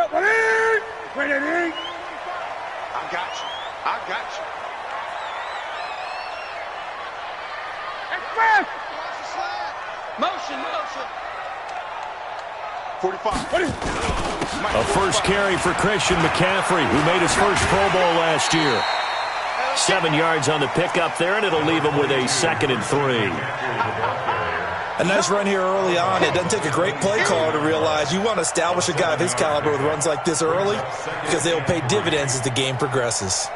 I got you. Motion. 45. A first carry for Christian McCaffrey, who made his first Pro Bowl last year. 7 yards on the pickup there, and it'll leave him with a 2nd and 3. A nice run here early on. It doesn't take a great play caller to realize you want to establish a guy of his caliber with runs like this early because they'll pay dividends as the game progresses.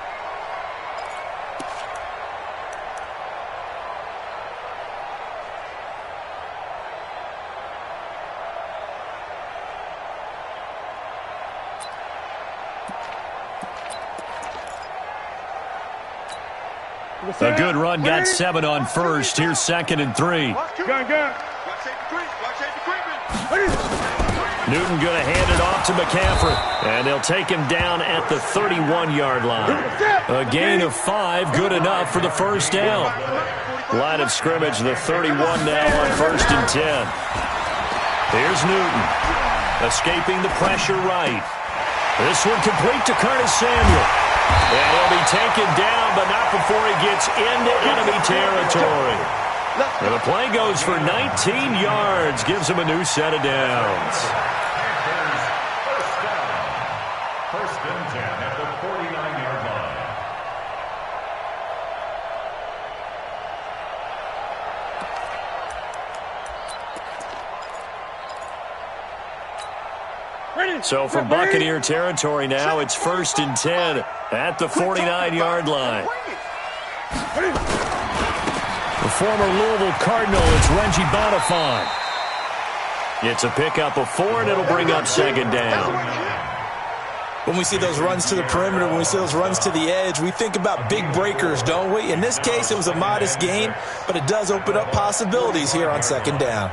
A good run, got 7 on first. Here's 2nd and 3. Newton going to hand it off to McCaffrey, and they'll take him down at the 31-yard line. A gain of 5, good enough for the first down. Line of scrimmage, the 31 now on 1st and 10. Here's Newton, escaping the pressure right. This one complete to Curtis Samuel. And he'll be taken down, but not before he gets into enemy territory. And the play goes for 19 yards, gives him a new set of downs. First and 10 at the 49-yard line. So from Buccaneer territory now, it's 1st and 10 at the 49-yard line. The former Louisville Cardinal, it's Reggie Bonifant. It's a pickup of 4, and it'll bring up 2nd down. When we see those runs to the perimeter, when we see those runs to the edge, we think about big breakers, don't we? In this case, it was a modest gain, but it does open up possibilities here on 2nd down.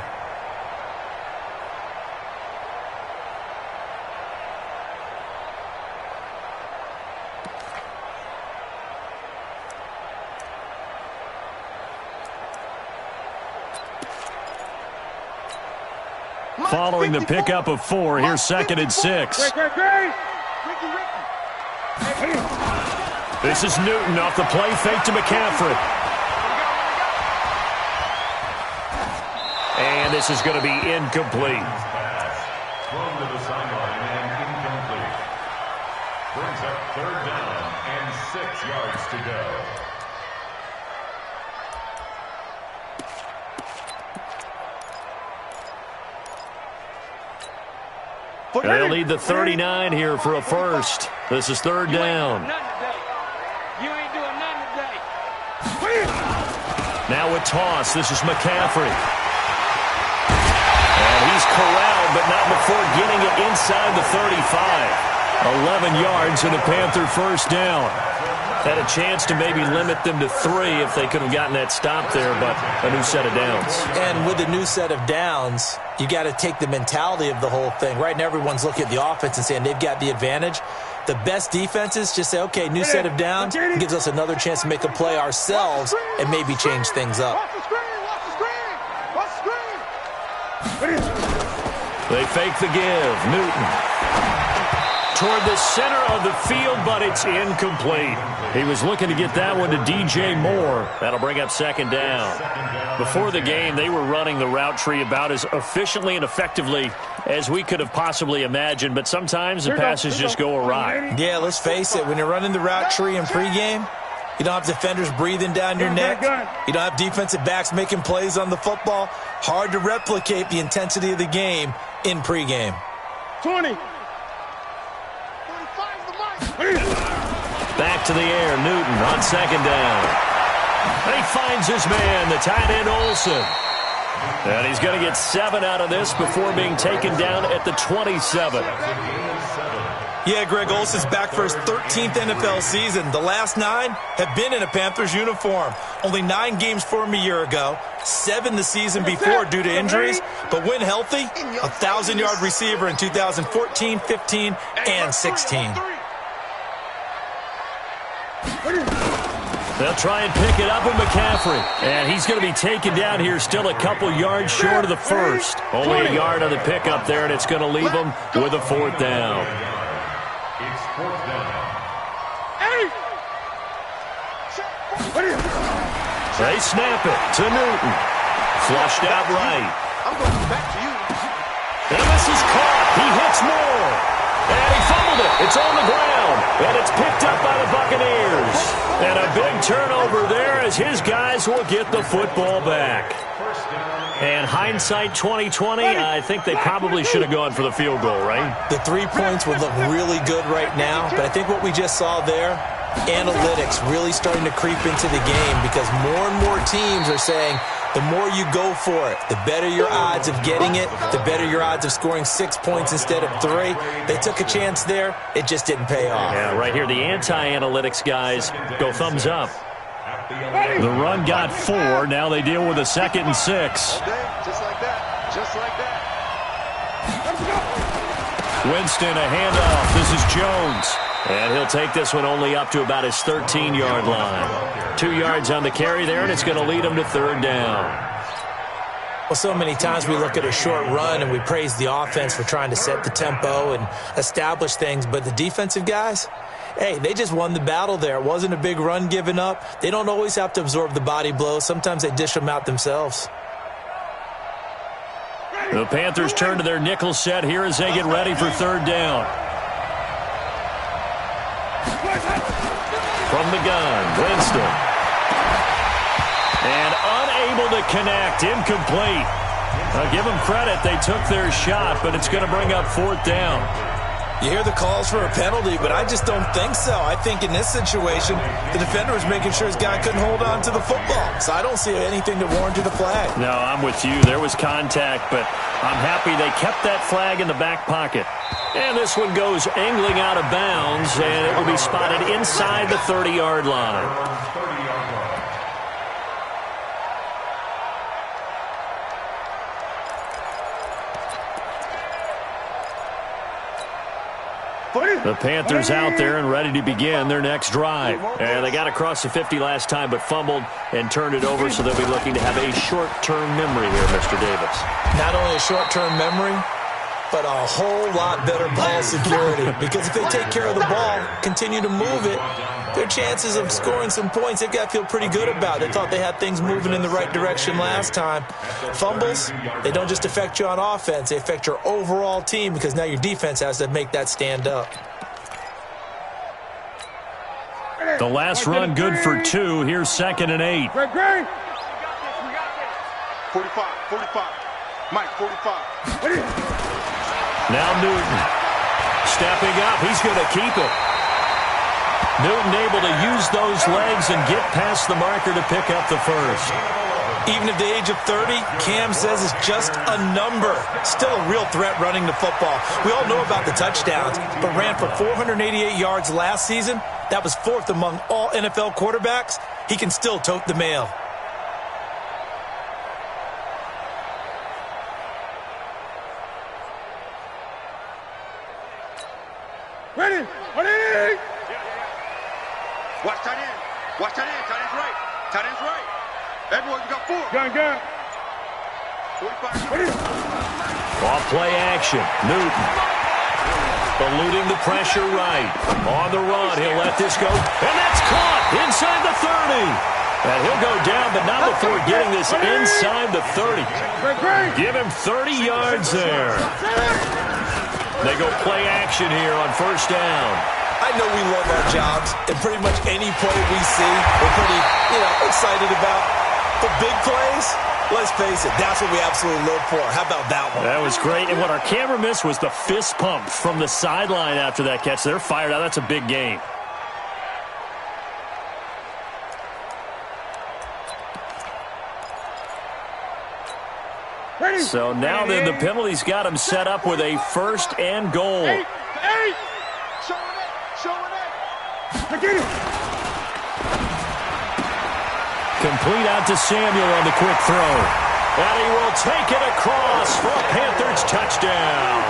Following the pickup of 4, here's 2nd and 6. This is Newton off the play fake to McCaffrey. And this is going to be incomplete. Thrown to the sideline and incomplete. Brings up 3rd down and 6 yards to go. They'll need the 39 here for a first. This is 3rd down. Now a toss. This is McCaffrey. And he's corralled, but not before getting it inside the 35. 11 yards and a Panther first down. Had a chance to maybe limit them to 3 if they could have gotten that stop there, but a new set of downs. And with the new set of downs, you got to take the mentality of the whole thing. Right now, everyone's looking at the offense and saying they've got the advantage. The best defenses just say, okay, new set of downs. It gives us another chance to make a play ourselves and maybe change things up. They fake the give. Newton toward the center of the field, but it's incomplete. He was looking to get that one to DJ Moore. That'll bring up 2nd down. Before the game, they were running the route tree about as efficiently and effectively as we could have possibly imagined, but sometimes the passes just go awry. Yeah, let's face it. When you're running the route tree in pregame, you don't have defenders breathing down your neck. You don't have defensive backs making plays on the football. Hard to replicate the intensity of the game in pregame. 20. Back to the air, Newton on 2nd down. And he finds his man, the tight end Olsen. And he's going to get 7 out of this before being taken down at the 27. Yeah, Greg Olsen's back for his 13th NFL season. The last 9 have been in a Panthers uniform. Only 9 games for him a year ago, 7 the season before due to injuries. But when healthy, a 1,000-yard receiver in 2014, 15, and 16. They'll try and pick it up with McCaffrey. And he's going to be taken down here still a couple yards short of the first. Only a yard on the pickup there, and it's going to leave him with a 4th down. It's 4th down. They snap it to Newton. Flushed out right. I'm going back to you. And this is caught. He hits more. And he fumbled it. It's on the ground. And it's picked up by the Buccaneers. And a big turnover there as his guys will get the football back. And hindsight 2020, I think they probably should have gone for the field goal, right? The 3 points would look really good right now, but I think what we just saw there, analytics really starting to creep into the game because more and more teams are saying the more you go for it, the better your odds of getting it, the better your odds of scoring 6 points instead of 3. They took a chance there. It just didn't pay off. Yeah, right here, the anti-analytics guys go thumbs up. The run got 4. Now they deal with a 2nd and 6. Just like that. Just like that. Winston, a handoff. This is Jones. And he'll take this one only up to about his 13-yard line. 2 yards on the carry there, and it's going to lead him to 3rd down. Well, so many times we look at a short run and we praise the offense for trying to set the tempo and establish things, but the defensive guys, hey, they just won the battle there. It wasn't a big run given up. They don't always have to absorb the body blows. Sometimes they dish them out themselves. The Panthers turn to their nickel set here as they get ready for 3rd down. From the gun, Winston. And unable to connect, incomplete. Now give them credit, they took their shot, but it's going to bring up 4th down. You hear the calls for a penalty, but I just don't think so. I think in this situation, the defender was making sure his guy couldn't hold on to the football. So I don't see anything to warrant the flag. No, I'm with you. There was contact, but I'm happy they kept that flag in the back pocket. And this one goes angling out of bounds, and it will be spotted inside the 30-yard line. The Panthers out there and ready to begin their next drive. And they got across the 50 last time but fumbled and turned it over, so they'll be looking to have a short-term memory here, Mr. Davis. Not only a short-term memory, but a whole lot better ball security. Because if they take care of the ball, continue to move it, their chances of scoring some points, they've got to feel pretty good about. They thought they had things moving in the right direction last time. Fumbles, they don't just affect you on offense, they affect your overall team because now your defense has to make that stand up. The last run good for 2. Here's 2nd and 8. 45, 45. Mike, 45. Now Newton. Stepping up. He's going to keep it. Newton able to use those legs and get past the marker to pick up the first. Even at the age of 30, Cam says it's just a number. Still a real threat running the football. We all know about the touchdowns, but ran for 488 yards last season. That was 4th among all NFL quarterbacks. He can still tote the mail. Ready. Ready. Watch tight end. Watch tight end. Tight end's right. Tight end's right. Everyone, you got 4. Gun. 45. Ready. Off play action. Newton. Eluding the pressure right. On the run, he'll let this go. And that's caught inside the 30. And he'll go down, but not before getting this inside the 30. Give him 30 yards there. They go play action here on 1st down. I know we love our jobs, and pretty much any play we see, we're pretty, excited about. But big plays, let's face it, that's what we absolutely live for. How about that one? That was great, and what our camera missed was the fist pump from the sideline after that catch. They're fired out. That's a big game. So now then the penalty's got him set up with a 1st and goal. 8. Showing it. Get it. Complete out to Samuel on the quick throw. And he will take it across for a Panthers touchdown.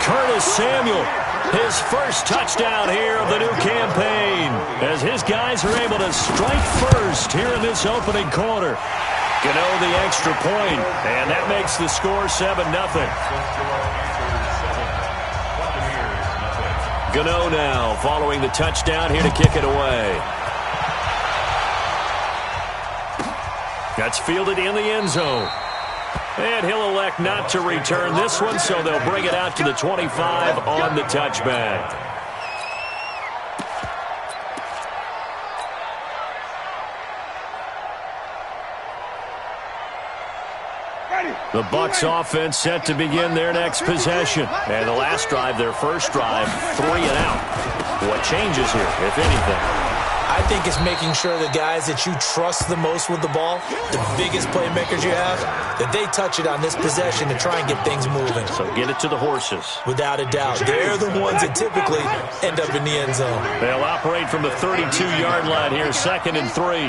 Curtis Samuel, his first touchdown here of the new campaign. as his guys are able to strike first here in this opening quarter. Gano the extra point, and that makes the score 7-0. Gano now following the touchdown here to kick it away. That's fielded in the end zone. And he'll elect not to return this one, so they'll bring it out to the 25 on the touchback. The Bucs offense set to begin their next possession. And the last drive, their first drive, 3 and out. What changes here, if anything? I think it's making sure the guys that you trust the most with the ball, the biggest playmakers you have, that they touch it on this possession to try and get things moving. So get it to the horses. Without a doubt. They're the ones that typically end up in the end zone. They'll operate from the 32-yard line here, 2nd and 3.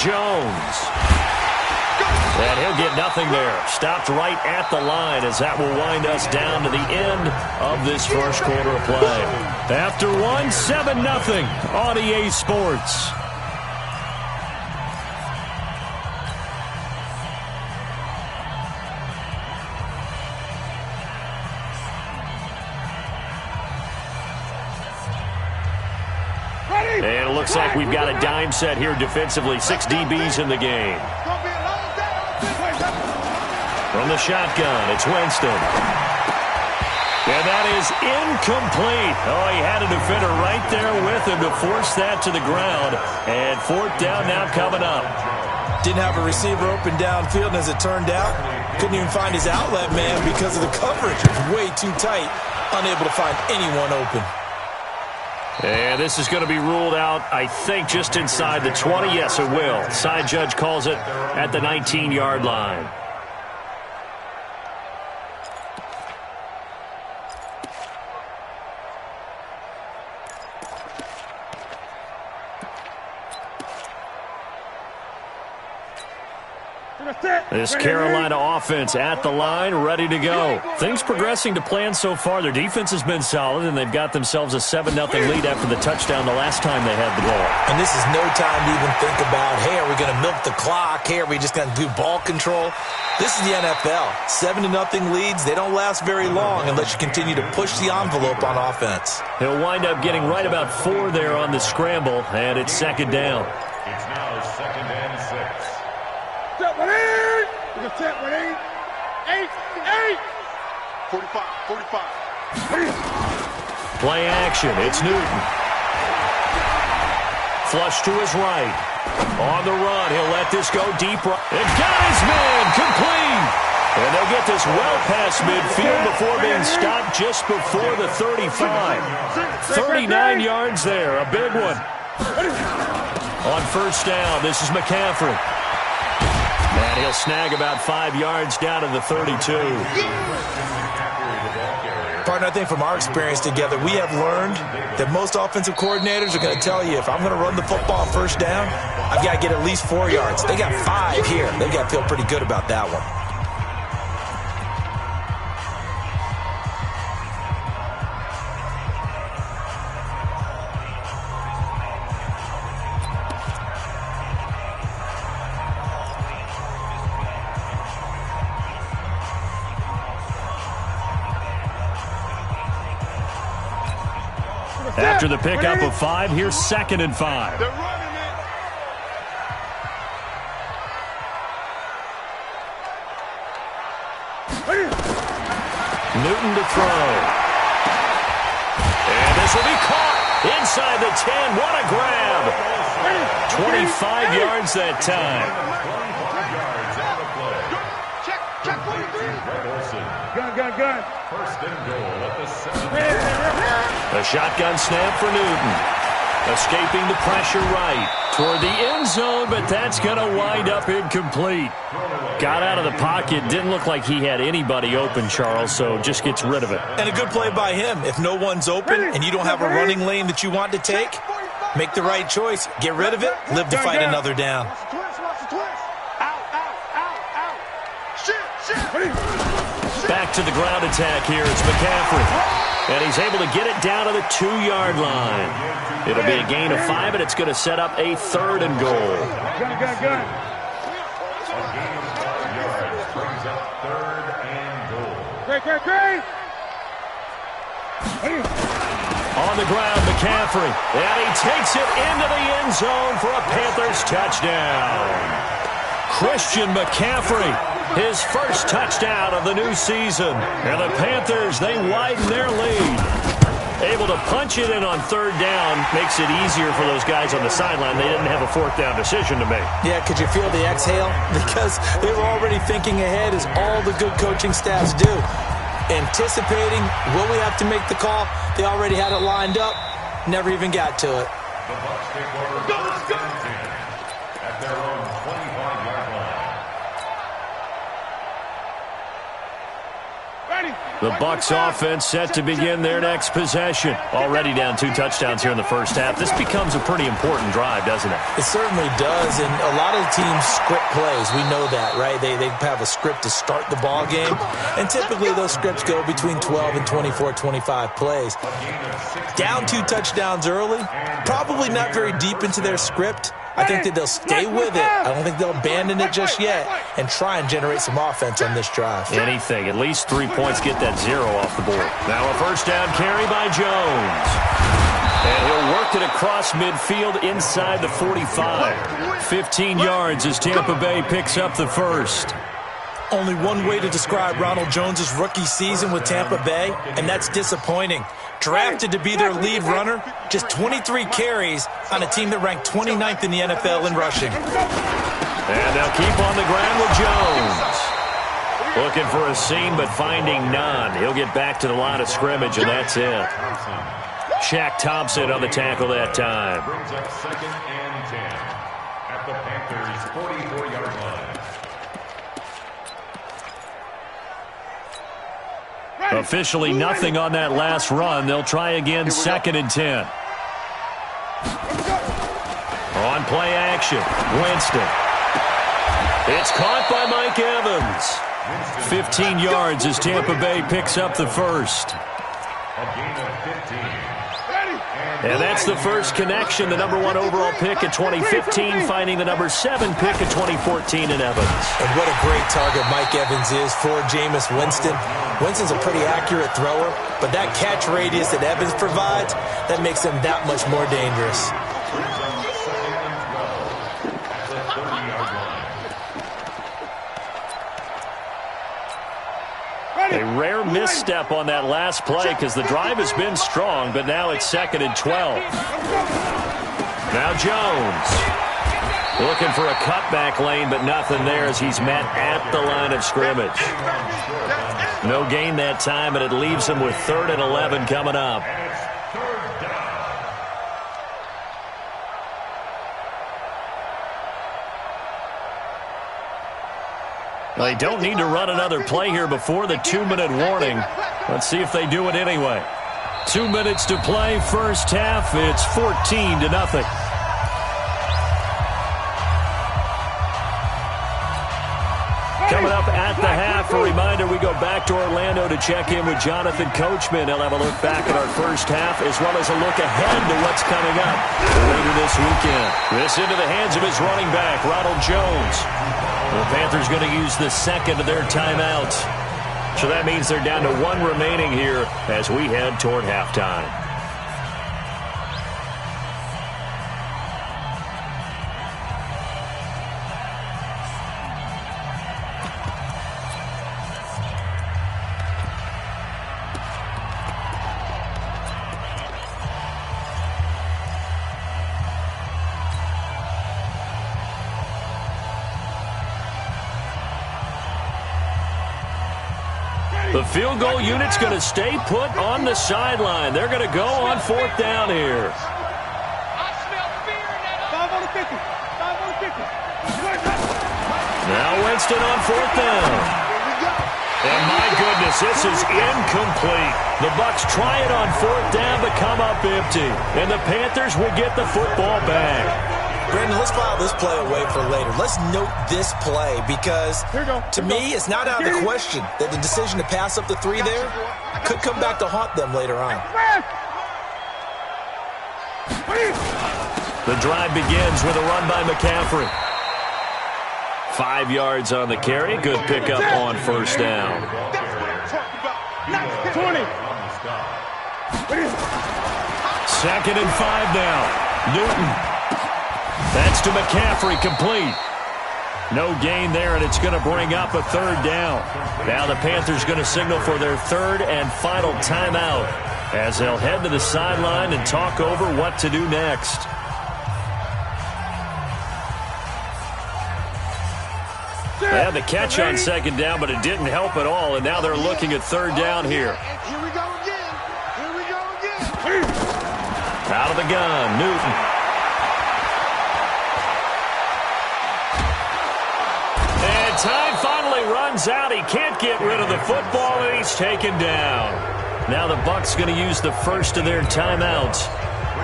Jones. And he'll get nothing there. Stopped right at the line as that will wind us down to the end of this first quarter of play. After one, 7-0 on EA Sports. And it looks like we've got a dime set here defensively. 6 DBs in the game. From the shotgun, it's Winston. And that is incomplete. Oh, he had a defender right there with him to force that to the ground. And 4th down now coming up. Didn't have a receiver open downfield, and as it turned out, couldn't even find his outlet man because of the coverage. It was way too tight, unable to find anyone open. And this is going to be ruled out, I think, just inside the 20. Yes, it will. Side judge calls it at the 19-yard line. This Carolina offense at the line, ready to go. Things progressing to plan so far. Their defense has been solid, and they've got themselves a 7-0 lead after the touchdown the last time they had the ball. And this is no time to even think about, hey, are we going to milk the clock? Hey, are we just going to do ball control? This is the NFL. 7-0 leads, they don't last very long unless you continue to push the envelope on offense. He'll wind up getting right about 4 there on the scramble, and it's 2nd down. It's now 2nd and 6. Set 1 8. 45. Play action. It's Newton. Flush to his right. On the run. He'll let this go deep. And got his man complete. And they'll get this well past midfield before being stopped just before the 35. 39 yards there. A big one. On 1st down, this is McCaffrey. And he'll snag about 5 yards down to the 32. Partner, I think from our experience together, we have learned that most offensive coordinators are going to tell you, if I'm going to run the football on 1st down, I've got to get at least 4 yards. They got 5 here. They got to feel pretty good about that one. After the pickup of 5, here's 2nd and 5. They're running it. Newton to throw. And this will be caught inside the 10. What a grab. 25 yards that time. Check 43. Gun. 1st and goal at the 7. A shotgun snap for Newton. Escaping the pressure right toward the end zone, but that's going to wind up incomplete. Got out of the pocket. Didn't look like he had anybody open, Charles, so just gets rid of it. And a good play by him. If no one's open and you don't have a running lane that you want to take, make the right choice. Get rid of it. Live to fight another down. Watch the twist. Out. Shit. Back to the ground attack here. It's McCaffrey. And he's able to get it down to the 2-yard line. It'll be a gain of 5, and it's going to set up a 3rd and goal. A gain of 5 yards brings up 3rd and goal. Great. On the ground, McCaffrey. And he takes it into the end zone for a Panthers touchdown. Christian McCaffrey, his first touchdown of the new season. And the Panthers, they widen their lead. Able to punch it in on 3rd down makes it easier for those guys on the sideline. They didn't have a 4th down decision to make. Yeah, could you feel the exhale? Because they were already thinking ahead, as all the good coaching staffs do. Anticipating, will we have to make the call? They already had it lined up. Never even got to it. The Bucs take over 1st and 10 at their own 25-yard line. The Bucs offense set to begin their next possession. Already down 2 touchdowns here in the first half. This becomes a pretty important drive, doesn't it? It certainly does, and a lot of teams script plays. We know that, right? They have a script to start the ball game, and typically those scripts go between 12 and 24, 25 plays. Down 2 touchdowns early, probably not very deep into their script. I think that they'll stay with it. I don't think they'll abandon it just yet and try and generate some offense on this drive. Anything. At least 3 points, get that 0 off the board. Now a 1st down carry by Jones. And he'll work it across midfield inside the 45. 15 yards as Tampa Bay picks up the 1st. Only one way to describe Ronald Jones' rookie season with Tampa Bay, and that's disappointing. Drafted to be their lead runner, just 23 carries on a team that ranked 29th in the NFL in rushing. And they'll keep on the ground with Jones. Looking for a seam, but finding none. He'll get back to the line of scrimmage, and that's it. Shaq Thompson on the tackle that time. Brings up 2nd and 10 at the Panthers' 44-yard line. Officially nothing on that last run. They'll try again, 2nd and 10. On play action, Winston. It's caught by Mike Evans. 15 yards as Tampa Bay picks up the 1st. A gain of 15. And that's the first connection. The number 1 overall pick in 2015, finding the number 7 pick in 2014 in Evans. And what a great target Mike Evans is for Jameis Winston. Winston's a pretty accurate thrower, but that catch radius that Evans provides, that makes him that much more dangerous. A rare misstep on that last play because the drive has been strong, but now it's 2nd and 12. Now Jones looking for a cutback lane, but nothing there as he's met at the line of scrimmage. No gain that time, and it leaves him with 3rd and 11 coming up. They don't need to run another play here before the 2-minute warning. Let's see if they do it anyway. 2 minutes to play, first half. It's 14-0. Coming up at the half, a reminder, we go back to Orlando to check in with Jonathan Coachman. He'll have a look back at our first half as well as a look ahead to what's coming up later this weekend. This into the hands of his running back, Ronald Jones. The Panthers going to use the 2nd of their timeouts. So that means they're down to 1 remaining here as we head toward halftime. The field goal unit's going to stay put on the sideline. They're going to go on 4th down here. Now Winston on 4th down. And my goodness, this is incomplete. The Bucs try it on 4th down but come up empty. And the Panthers will get the football back. Brandon, let's file this play away for later. Let's note this play because, to me, it's not out of the question that the decision to pass up the 3 there could come back to haunt them later on. The drive begins with a run by McCaffrey. 5 yards on the carry. Good pickup on first down. 20. 2nd and 5 now. Newton. That's to McCaffrey, complete. No gain there, and it's going to bring up a 3rd down. Now the Panthers going to signal for their 3rd and final timeout as they'll head to the sideline and talk over what to do next. They had the catch on 2nd down, but it didn't help at all, and now they're looking at 3rd down here. Here we go again. Here we go again. Out of the gun, Newton. And time finally runs out. He can't get rid of the football, and he's taken down. Now the Bucs going to use the first of their timeouts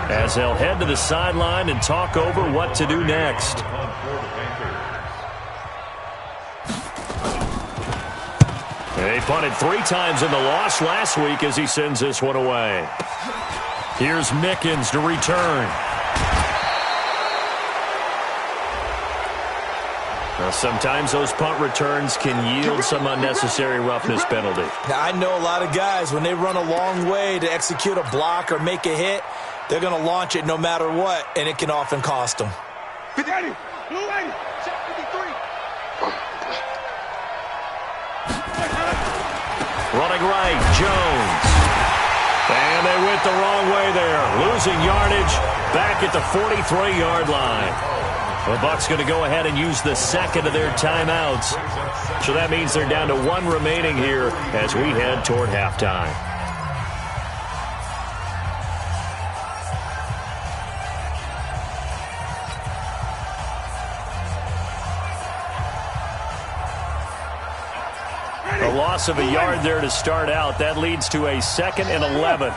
as they'll head to the sideline and talk over what to do next. He punted 3 times in the loss last week as he sends this one away. Here's Mickens to return. Now, sometimes those punt returns can yield some unnecessary roughness penalty. Now, I know a lot of guys, when they run a long way to execute a block or make a hit, they're going to launch it no matter what, and it can often cost them. Running right, Jones. And they went the wrong way there. Losing yardage back at the 43-yard line. The Bucs going to go ahead and use the 2nd of their timeouts. So that means they're down to 1 remaining here as we head toward halftime. A loss of a yard there to start out. That leads to a 2nd and 11.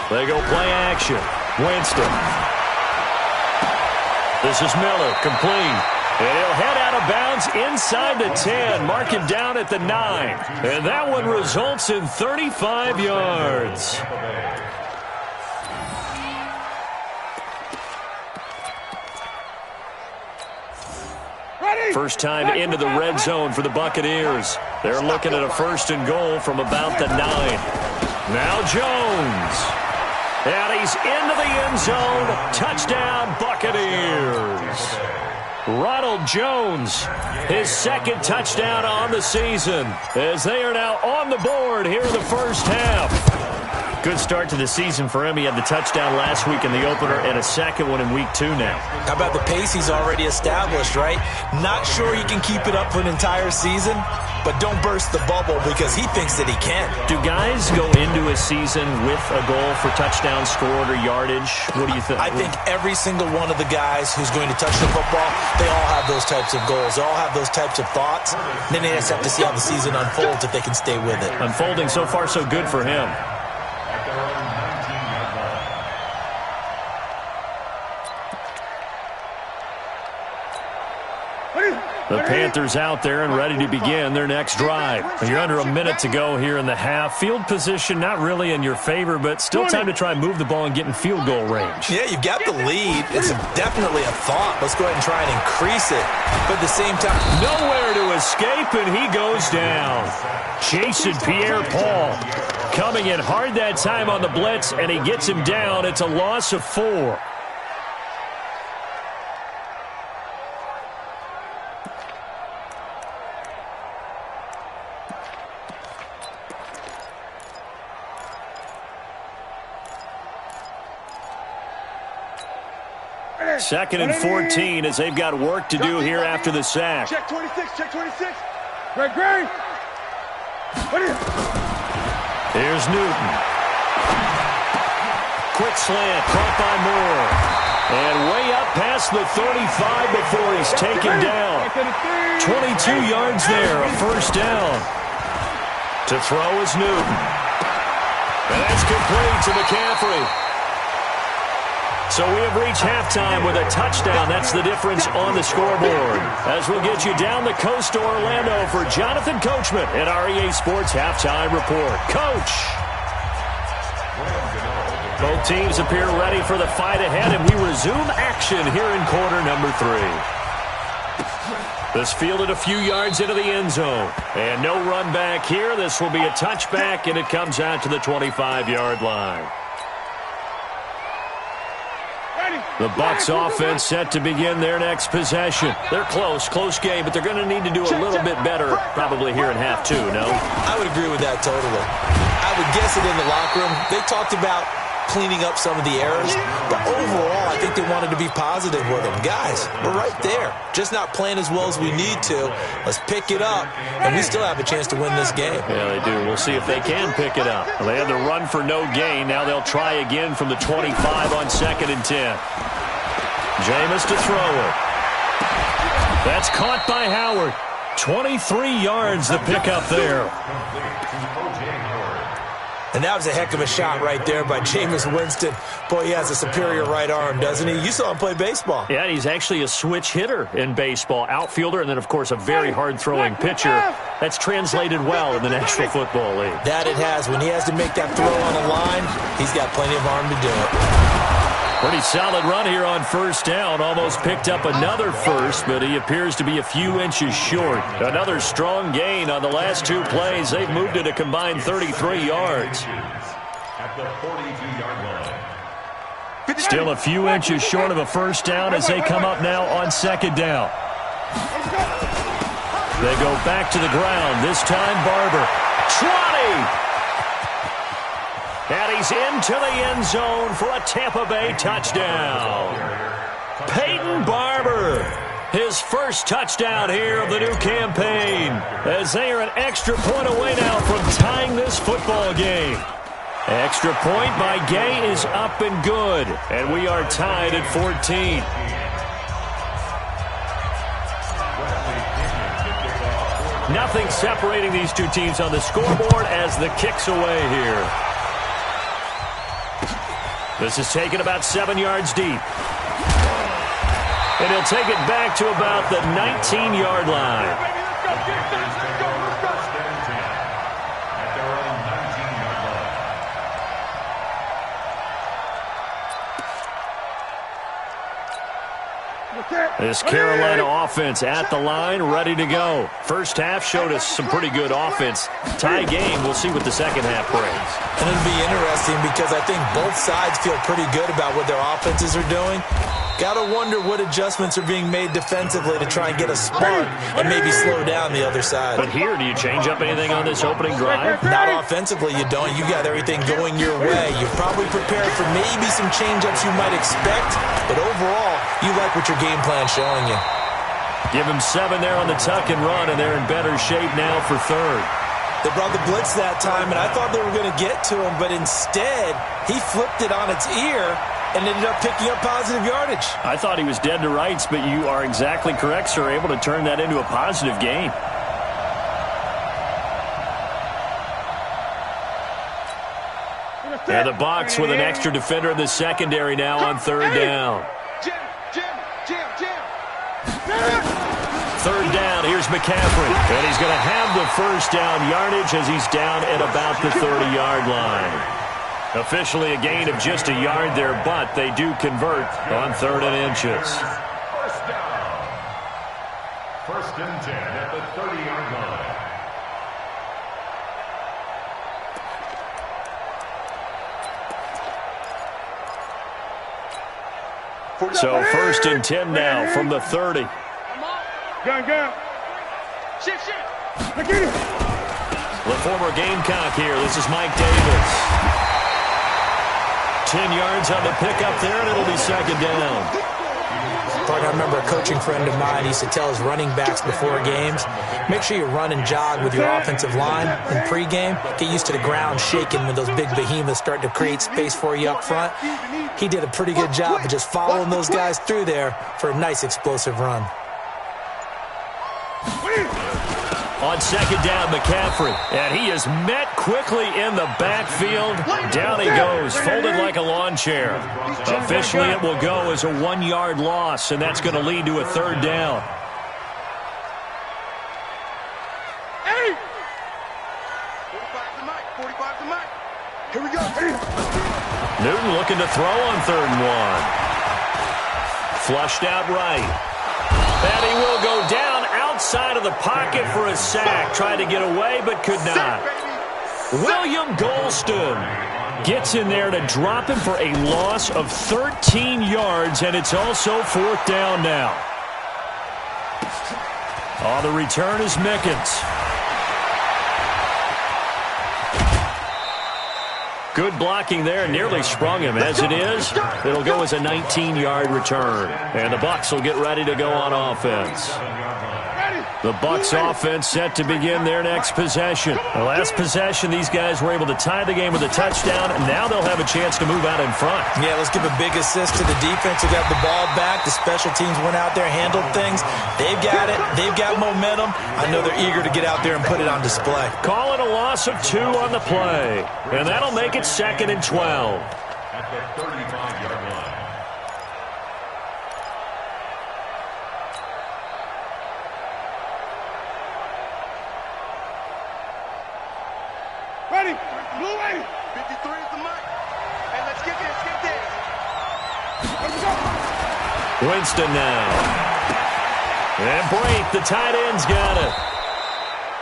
They go play action. Winston. This is Miller, complete. And he'll head out of bounds inside the 10. Mark him down at the 9. And that one results in 35 yards. First time into the red zone for the Buccaneers. They're looking at a 1st and goal from about the 9. Now Jones. And he's into the end zone. Touchdown, Buccaneers. Ronald Jones, his 2nd touchdown on the season, as they are now on the board here in the first half. Good start to the season for him. He had the touchdown last week in the opener and a 2nd one in week 2 now. How about the pace he's already established, right? Not sure he can keep it up for an entire season, but don't burst the bubble because he thinks that he can. Do guys go into a season with a goal for touchdown scored or yardage? What do you think? I think every single one of the guys who's going to touch the football, they all have those types of goals. They all have those types of thoughts. Then they just have to see how the season unfolds if they can stay with it. Unfolding so far so good for him. The Panthers out there and ready to begin their next drive. You're under a minute to go here in the half. Field position not really in your favor, but still time to try and move the ball and get in field goal range. Yeah, you've got the lead. It's definitely a thought. Let's go ahead and try and increase it. But at the same time, nowhere to escape, and he goes down. Jason Pierre-Paul coming in hard that time on the blitz, and he gets him down. It's a loss of 4. Second and 14 as they've got work to do here after the sack. Check 26, check 26. Greg. Here's Newton. Quick slant, caught by Moore. And way up past the 35 before he's taken down. 22 yards there, a first down. To throw is Newton. And that's complete to McCaffrey. So we have reached halftime with a touchdown. That's the difference on the scoreboard. As we'll get you down the coast to Orlando for Jonathan Coachman at our EA Sports Halftime Report. Coach! Both teams appear ready for the fight ahead, and we resume action here in quarter number 3. This fielded a few yards into the end zone. And no run back here. This will be a touchback, and it comes out to the 25-yard line. The Bucs offense set to begin their next possession. They're close game, but they're going to need to do a little bit better probably here in half 2, no? I would agree with that totally. I would guess it in the locker room. They talked about cleaning up some of the errors, but overall, I think they wanted to be positive with them. Guys, we're right there. Just not playing as well as we need to. Let's pick it up, and we still have a chance to win this game. Yeah, they do. We'll see if they can pick it up. Well, they had the run for no gain. Now they'll try again from the 25 on 2nd and 10. Jameis to throw it. That's caught by Howard. 23 yards the pickup there. And that was a heck of a shot right there by Jameis Winston. Boy, he has a superior right arm, doesn't he? You saw him play baseball. Yeah, he's actually a switch hitter in baseball. Outfielder, and then, of course, a very hard-throwing pitcher. That's translated well in the National Football League. That it has. When he has to make that throw on the line, he's got plenty of arm to do it. Pretty solid run here on first down. Almost picked up another first, but he appears to be a few inches short. Another strong gain on the last 2 plays. They've moved it a combined 33 yards. At the 42-yard line. Still a few inches short of a first down as they come up now on 2nd down. They go back to the ground. This time Barber. 20! And he's into the end zone for a Tampa Bay touchdown. Peyton Barber, his first touchdown here of the new campaign, as they are an extra point away now from tying this football game. Extra point by Gay is up and good, and we are tied at 14. Nothing separating these two teams on the scoreboard as the kick's away here. This is taken about 7 yards deep. And he'll take it back to about the 19-yard line. This Carolina offense at the line, ready to go. First half showed us some pretty good offense. Tie game, we'll see what the second half brings. And it'll be interesting because I think both sides feel pretty good about what their offenses are doing. Got to wonder what adjustments are being made defensively to try and get a spark and maybe slow down the other side. But here, do you change up anything on this opening drive? Not offensively, you don't. You got everything going your way. You're probably prepared for maybe some change-ups you might expect, but overall, you like what your game plan's showing you. Give him 7 there on the tuck and run, and they're in better shape now for third. They brought the blitz that time, and I thought they were going to get to him, but instead, he flipped it on its ear and ended up picking up positive yardage. I thought he was dead to rights, but you are exactly correct, sir. Able to turn that into a positive gain. And the Bucs with an extra defender in the secondary now on third down. Third down, here's McCaffrey. And he's going to have the first down yardage as he's down at about the 30-yard line. Officially a gain of just a yard there, but they do convert on 3rd and inches. First down. 1st and 10 at the 30-yard line. So 1st and 10 now from the 30. Gun. Shift. The former Gamecock here. This is Mike Davis. 10 yards on the pickup there, and it'll be 2nd down. I remember a coaching friend of mine used to tell his running backs before games, make sure you run and jog with your offensive line in pregame. Get used to the ground shaking when those big behemoths start to create space for you up front. He did a pretty good job of just following those guys through there for a nice explosive run. On second down, McCaffrey. And he is met quickly in the backfield. Down he goes, folded like a lawn chair. Officially, it will go as a 1-yard loss, and that's going to lead to a third down. 45 to Mike. Here we go. Newton looking to throw on 3rd and 1. Flushed out right. And he will go down outside of the pocket for a sack. Tried to get away, but could not. William Golston gets in there to drop him for a loss of 13 yards, and it's also 4th down now. The return is Mickens. Good blocking there, nearly sprung him. As it is, it'll go as a 19-yard return. And the Bucs will get ready to go on offense. The Bucs offense set to begin their next possession. The last possession, these guys were able to tie the game with a touchdown, and now they'll have a chance to move out in front. Yeah, let's give a big assist to the defense who got the ball back. The special teams went out there, handled things. They've got it. They've got momentum. I know they're eager to get out there and put it on display. Call it a loss of 2 on the play, and that'll make it 2nd and 12. At the 35-yard line. Ready. Blue ready. 53 is the mic. Hey, let's get this. Get this. Let's go. Winston now. And break. The tight end's got it.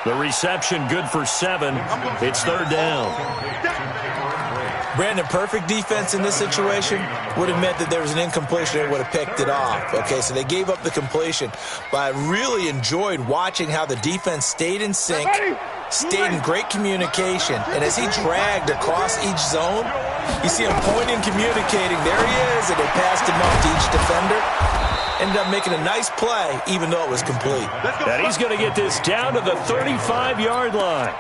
The reception good for 7. It's 3rd down. Brandon, perfect defense in this situation would have meant that there was an incompletion. They would have picked it off. Okay, so they gave up the completion. But I really enjoyed watching how the defense stayed in sync, stayed in great communication. And as he dragged across each zone, you see him pointing, communicating. There he is, and they passed him off to each defender. Ended up making a nice play, even though it was complete. And he's going to get this down to the 35-yard line.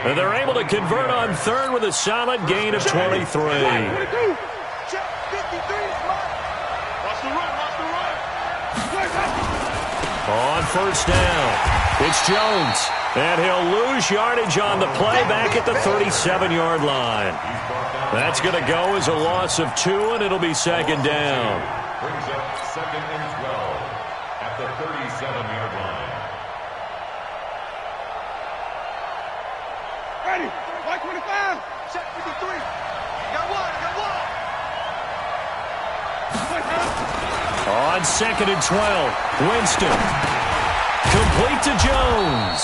And they're able to convert on 3rd with a solid gain of 23. On 1st down, it's Jones. And he'll lose yardage on the play back at the 37-yard line. That's going to go as a loss of 2, and it'll be 2nd down. Brings up 2nd and 12 at the 37-yard line. Ready. 125. Check 53. Got one. On 2nd and 12, Winston. Complete to Jones.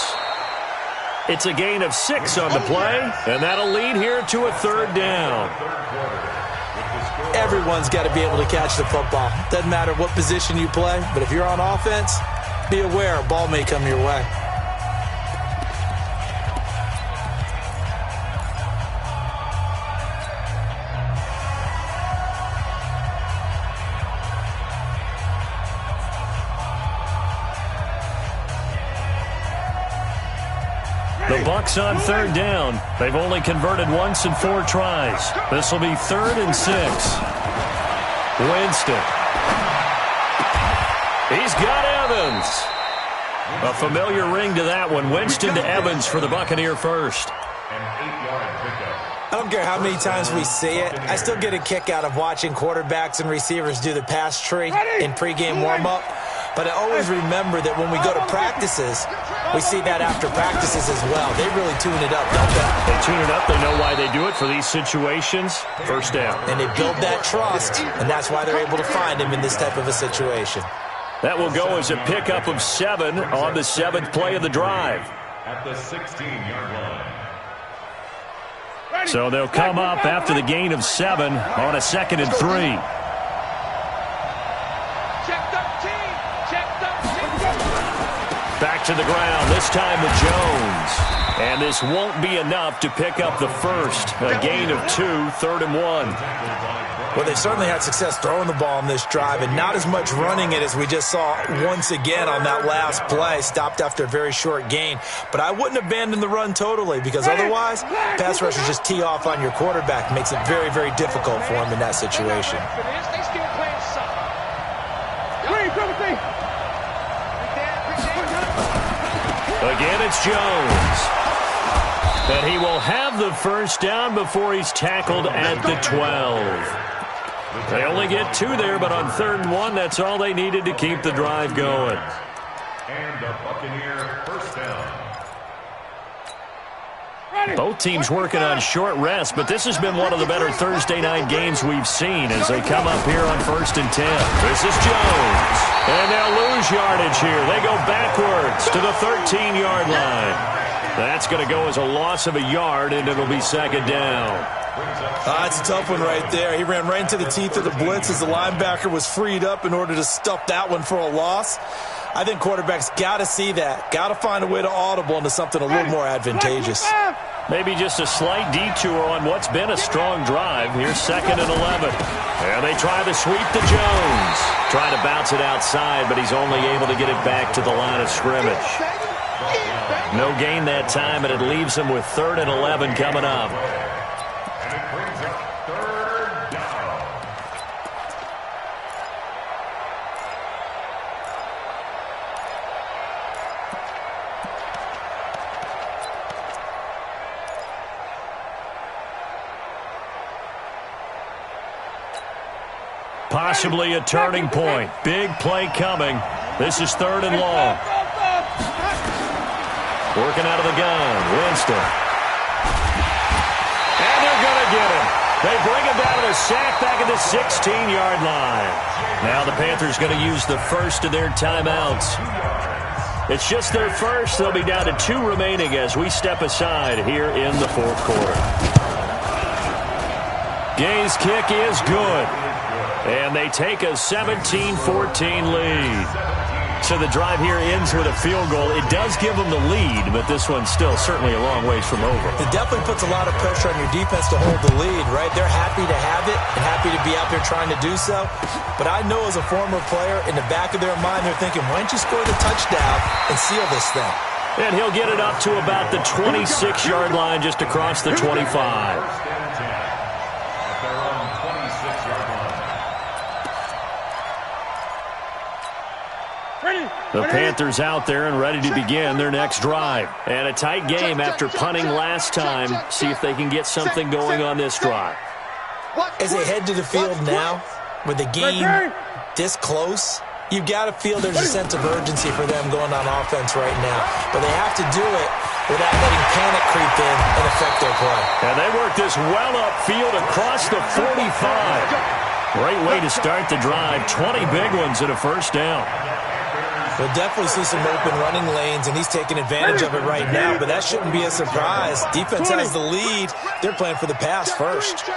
It's a gain of 6 on the play, and that'll lead here to a 3rd down. Everyone's got to be able to catch the football. Doesn't matter what position you play, but if you're on offense, be aware a ball may come your way. The Bucs on 3rd down. They've only converted once in 4 tries. This will be 3rd and 6. Winston. He's got Evans. A familiar ring to that one. Winston to Evans for the Buccaneer first. An 8-yard pickup. I don't care how many times we see it. I still get a kick out of watching quarterbacks and receivers do the pass tree in pregame warm-up. But I always remember that when we go to practices, we see that after practices as well. They really tune it up, don't they? They tune it up. They know why they do it for these situations. 1st down. And they build that trust, and that's why they're able to find him in this type of a situation. That will go as a pickup of 7 on the 7th play of the drive. At the 16-yard line. So they'll come up after the gain of 7 on a 2nd and 3. Back to the ground, this time with Jones. And this won't be enough to pick up the first. A gain of 2, 3rd and 1. Well, they've certainly had success throwing the ball on this drive and not as much running it as we just saw once again on that last play. Stopped after a very short gain. But I wouldn't abandon the run totally because otherwise, pass rushers just tee off on your quarterback. Makes it very, very difficult for him in that situation. Again, it's Jones. And he will have the first down before he's tackled at the 12. They only get 2 there, but on 3rd and 1, that's all they needed to keep the drive going. And a Buccaneer first down. Both teams working on short rest, but this has been one of the better Thursday night games we've seen as they come up here on 1st and 10. This is Jones. And they'll lose yardage here. They go backwards to the 13-yard line. That's going to go as a loss of a yard, and it'll be 2nd down. It's a tough one right there. He ran right into the teeth of the blitz as the linebacker was freed up in order to stuff that one for a loss. I think quarterbacks got to see that. Got to find a way to audible into something a little more advantageous. Maybe just a slight detour on what's been a strong drive. Here's 2nd and 11. And they try the sweep to Jones. Trying to bounce it outside, but he's only able to get it back to the line of scrimmage. No gain that time, and it leaves him with 3rd and 11 coming up. And it brings up 3rd down. Possibly a turning point. Big play coming. This is 3rd and long. Working out of the gun, Winston. And they're going to get him. They bring him down to the sack back at the 16-yard line. Now the Panthers going to use the first of their timeouts. It's just their first. They'll be down to 2 remaining as we step aside here in the 4th quarter. Gay's kick is good. And they take a 17-14 lead. So the drive here ends with a field goal. It does give them the lead, but this one's still certainly a long ways from over. It definitely puts a lot of pressure on your defense to hold the lead, right? They're happy to have it and happy to be out there trying to do so. But I know as a former player, in the back of their mind, they're thinking, why don't you score the touchdown and seal this thing? And he'll get it up to about the 26-yard line just across the 25. The Panthers out there and ready to begin their next drive. And a tight game after punting last time. See if they can get something going on this drive. As they head to the field now, with the game this close, you've got to feel there's a sense of urgency for them going on offense right now. But they have to do it without letting panic creep in and affect their play. And they work this well upfield across the 45. Great way to start the drive. 20 big ones and a first down. We'll definitely see some open running lanes, and he's taking advantage of it right now, but that shouldn't be a surprise. Defense has the lead. They're playing for the pass first.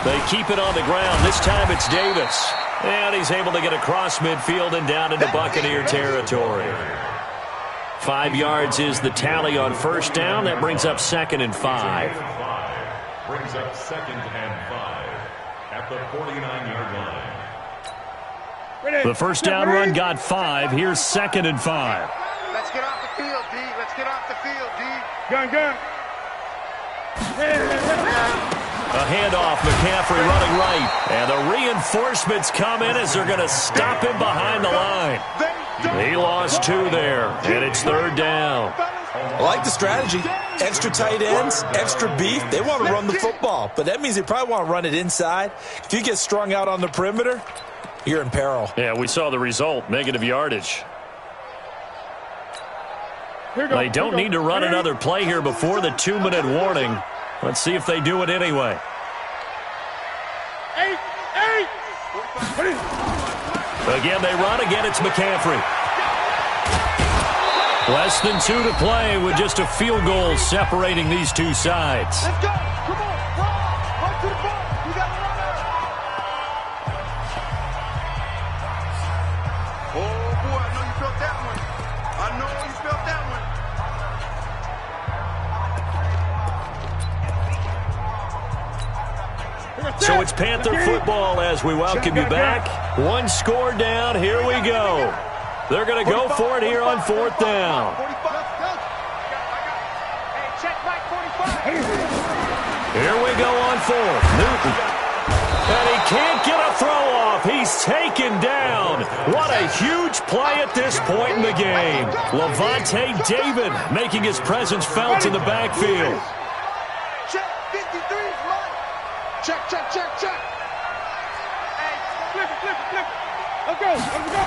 They keep it on the ground. This time it's Davis. And he's able to get across midfield and down into Buccaneer territory. 5 yards is the tally on first down. That brings up 2nd and 5. Brings up 2nd and 5 at the 49-yard line. The first down run got 5. Here's 2nd and 5. Let's get off the field, D. Let's get off the field, D. Gun. A handoff, McCaffrey running right. And the reinforcements come in as they're going to stop him behind the line. He lost 2 there, and it's 3rd down. I like the strategy. Extra tight ends, extra beef. They want to run the football, but that means they probably want to run it inside. If you get strung out on the perimeter, you're in peril. Yeah, we saw the result, negative yardage. They don't need to run another play here before the 2-minute warning. Let's see if they do it anyway. 8. Again, they run. Again, it's McCaffrey. Less than 2 to play with just a field goal separating these two sides. Let's go. Come on. Run to the ball. You got to run it. Oh, boy. I know you felt that one. I know you felt that one. So it's Panther football as we welcome you back. 1 score down. Here we go. They're going to go for it here on 4th down. Here we go on 4th. Newton. And he can't get a throw off. He's taken down. What a huge play at this point in the game. Levante David making his presence felt in the backfield. Check, 53 is mine. Check, check, check, check. Hey, flip it, flip it, flip it. Let's go, let's go.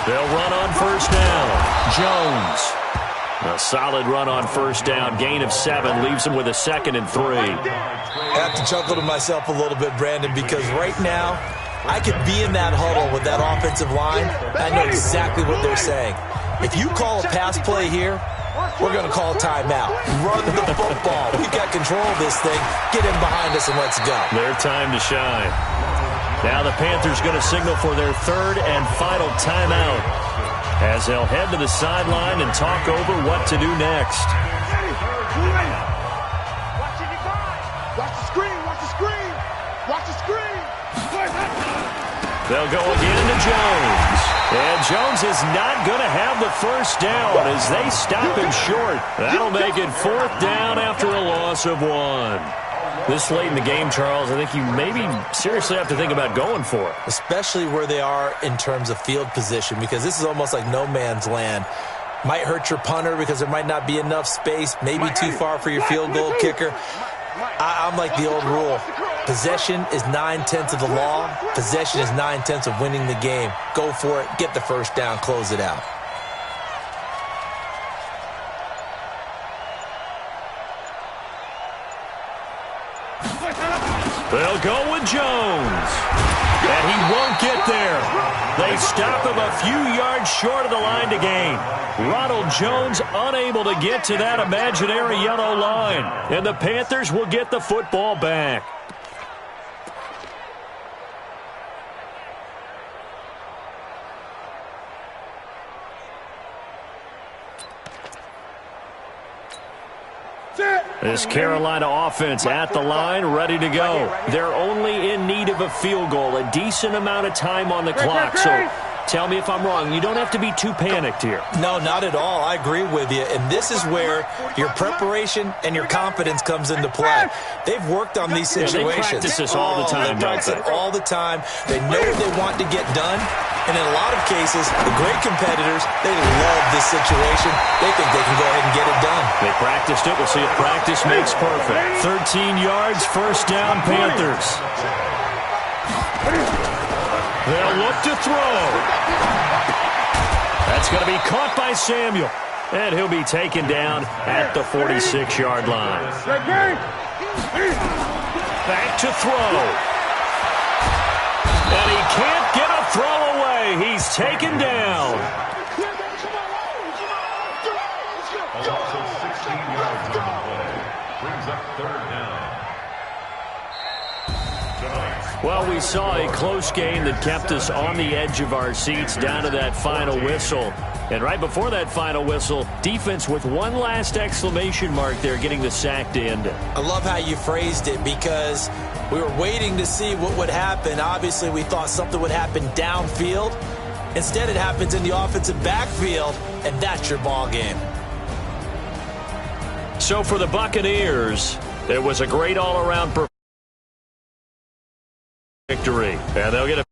They'll run on first down. Jones. A solid run on first down. Gain of 7 leaves him with a 2nd and 3. I have to chuckle to myself a little bit, Brandon, because right now I could be in that huddle with that offensive line. I know exactly what they're saying. If you call a pass play here, we're going to call timeout. Run the football. We've got control of this thing. Get him behind us and let's go. Their time to shine. Now the Panthers going to signal for their 3rd and final timeout as they'll head to the sideline and talk over what to do next. Watch the screen, watch the screen. Watch the screen. They'll go again to Jones. And Jones is not going to have the first down as they stop him short. That'll make it 4th down after a loss of 1. This late in the game, Charles, I think you maybe seriously have to think about going for it. Especially where they are in terms of field position, because this is almost like no man's land. Might hurt your punter because there might not be enough space, maybe too far for your field goal kicker. I'm like the old rule. Possession is 9/10 of the law. Possession is 9/10 of winning the game. Go for it. Get the first down. Close it out. They'll go with Jones. And he won't get there. They stop him a few yards short of the line to gain. Ronald Jones unable to get to that imaginary yellow line. And the Panthers will get the football back. This Carolina offense at the line, ready to go. They're only in need of a field goal, a decent amount of time on the clock. So tell me if I'm wrong. You don't have to be too panicked here. No, not at all. I agree with you. And this is where your preparation and your confidence comes into play. They've worked on these situations. They practice this all the time. They practice it all the time. They know what they want to get done. And in a lot of cases, the great competitors, they love this situation. They think they can go ahead and get it done. They practiced it. We'll see if practice makes perfect. 13 yards, first down, Panthers. They'll look to throw. That's going to be caught by Samuel. And he'll be taken down at the 46-yard line. Back to throw. And he can't get a throw away. He's taken down. A loss of 16 yards on the play. Brings up 3rd down. Well, we saw a close game that kept us on the edge of our seats down to that final whistle. And right before that final whistle, defense with one last exclamation mark there, getting the sack to end it. I love how you phrased it because we were waiting to see what would happen. Obviously, we thought something would happen downfield. Instead, it happens in the offensive backfield, and that's your ball game. So for the Buccaneers, it was a great all-around performance. Victory. And they'll get a